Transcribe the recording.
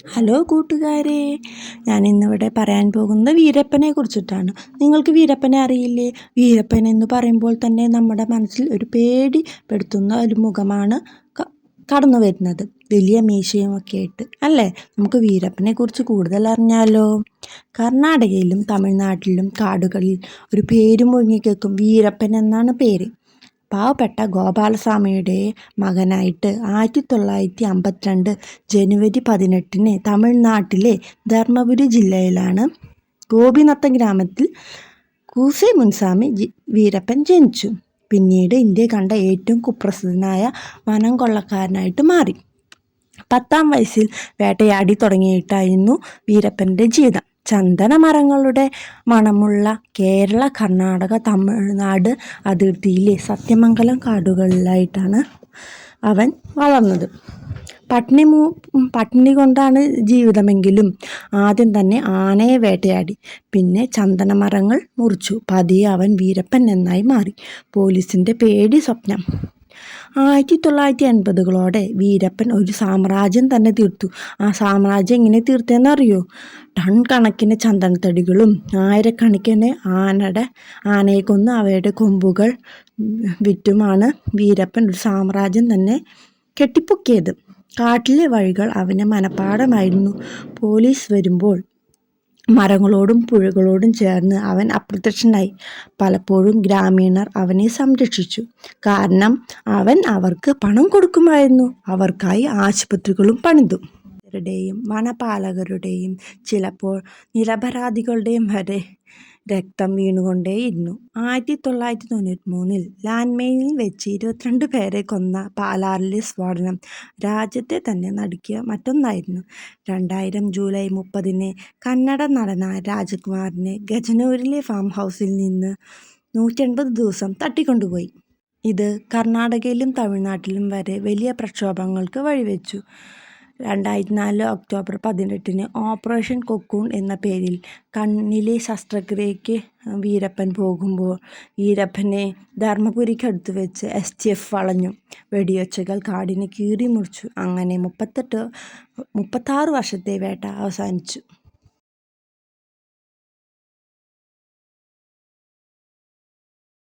Hello കൂട്ടുകാരെ, ഞാനിന്നിവിടെ പറയാൻ പോകുന്നത് വീരപ്പനെ കുറിച്ചിട്ടാണ്. നിങ്ങൾക്ക് വീരപ്പനെ അറിയില്ലേ? വീരപ്പൻ എന്ന് പറയുമ്പോൾ തന്നെ നമ്മുടെ മനസ്സിൽ ഒരു പേടിപ്പെടുത്തുന്ന ഒരു മുഖമാണ് കടന്നു വരുന്നത്. വലിയ മീശയും ഒക്കെ ആയിട്ട് അല്ലേ? നമുക്ക് വീരപ്പനെ കുറിച്ച് കൂടുതൽ അറിഞ്ഞാലോ? കർണാടകയിലും തമിഴ്നാട്ടിലും കാടുകളിൽ ഒരു പേര് മുഴങ്ങിക്കേൾക്കും. വീരപ്പൻ എന്നാണ് പേര്. പാവപ്പെട്ട ഗോപാലസ്വാമിയുടെ മകനായിട്ട് 1952 ജനുവരി 18 തമിഴ്നാട്ടിലെ ധർമ്മപുരി ജില്ലയിലാണ് ഗോപിനത്തം ഗ്രാമത്തിൽ കൂസെ മുൻസ്വാമി വീരപ്പൻ ജനിച്ചു. പിന്നീട് ഇന്ത്യ കണ്ട ഏറ്റവും കുപ്രസിദ്ധനായ വനം കൊള്ളക്കാരനായിട്ട് മാറി. 10-ാം വയസ്സിൽ വേട്ടയാടി തുടങ്ങിയിട്ടായിരുന്നു വീരപ്പൻ്റെ ജീവിതം. ചന്ദന മരങ്ങളുടെ മണമുള്ള കേരള, കർണാടക, തമിഴ്നാട് അതിർത്തിയിലെ സത്യമംഗലം കാടുകളിലായിട്ടാണ് അവൻ വളർന്നത്. പട്ടിണി കൊണ്ടാണ് ജീവിതമെങ്കിലും ആദ്യം തന്നെ ആനയെ വേട്ടയാടി, പിന്നെ ചന്ദനമരങ്ങൾ മുറിച്ചു. പതിയെ അവൻ വീരപ്പൻ എന്നായി മാറി. പോലീസിൻ്റെ പേടി സ്വപ്നം. 1980-കളോടെ വീരപ്പൻ ഒരു സാമ്രാജ്യം തന്നെ തീർത്തു. ആ സാമ്രാജ്യം എങ്ങനെ തീർത്തെന്നറിയോ? ടൺ കണക്കിന് ചന്ദനത്തടികളും ആയിരക്കണക്കിന് ആനയെ കൊന്ന് അവയുടെ കൊമ്പുകൾ വിറ്റുമാണ് വീരപ്പൻ ഒരു സാമ്രാജ്യം തന്നെ കെട്ടിപ്പൊക്കിയത്. കാട്ടിലെ വഴികൾ അവന് മനപ്പാഠമായിരുന്നു. പോലീസ് വരുമ്പോൾ മരങ്ങളോടും പുഴകളോടും ചേർന്ന് അവൻ അപ്രത്യക്ഷനായി. പലപ്പോഴും ഗ്രാമീണർ അവനെ സംരക്ഷിച്ചു. കാരണം അവൻ അവർക്ക് പണം കൊടുക്കുമായിരുന്നു. അവർക്കായി ആശുപത്രികളും പണിതു. വനപാലകരുടെയും ചിലപ്പോൾ നിരപരാധികളുടെയും വരെ രക്തം വീണുകൊണ്ടേയിരുന്നു. 1993 ലാൻഡ് മൈനിൽ വെച്ച് 22 പേരെ കൊന്ന പാലാറിലെ സ്ഫോടനം രാജ്യത്തെ തന്നെ നടുക്കിയ മറ്റൊന്നായിരുന്നു. 2000 ജൂലൈ 30 കന്നഡ നടനായ രാജകുമാറിനെ ഗജനൂരിലെ ഫാം ഹൗസിൽ നിന്ന് 180 ദിവസം തട്ടിക്കൊണ്ടുപോയി. ഇത് കർണാടകയിലും തമിഴ്നാട്ടിലും വരെ വലിയ പ്രക്ഷോഭങ്ങൾക്ക് വഴിവെച്ചു. 2004 ഒക്ടോബർ 18 ഓപ്പറേഷൻ കൊക്കൂൺ എന്ന പേരിൽ കണ്ണിലെ ശസ്ത്രക്രിയയ്ക്ക് വീരപ്പൻ പോകുമ്പോൾ വീരപ്പനെ ധർമ്മപുരിക്കടുത്ത് വെച്ച് STF വളഞ്ഞു. വെടിയൊച്ചകൾ കാടിനെ കീറി മുറിച്ചു. അങ്ങനെ 36 വർഷത്തെ വേട്ട അവസാനിച്ചു.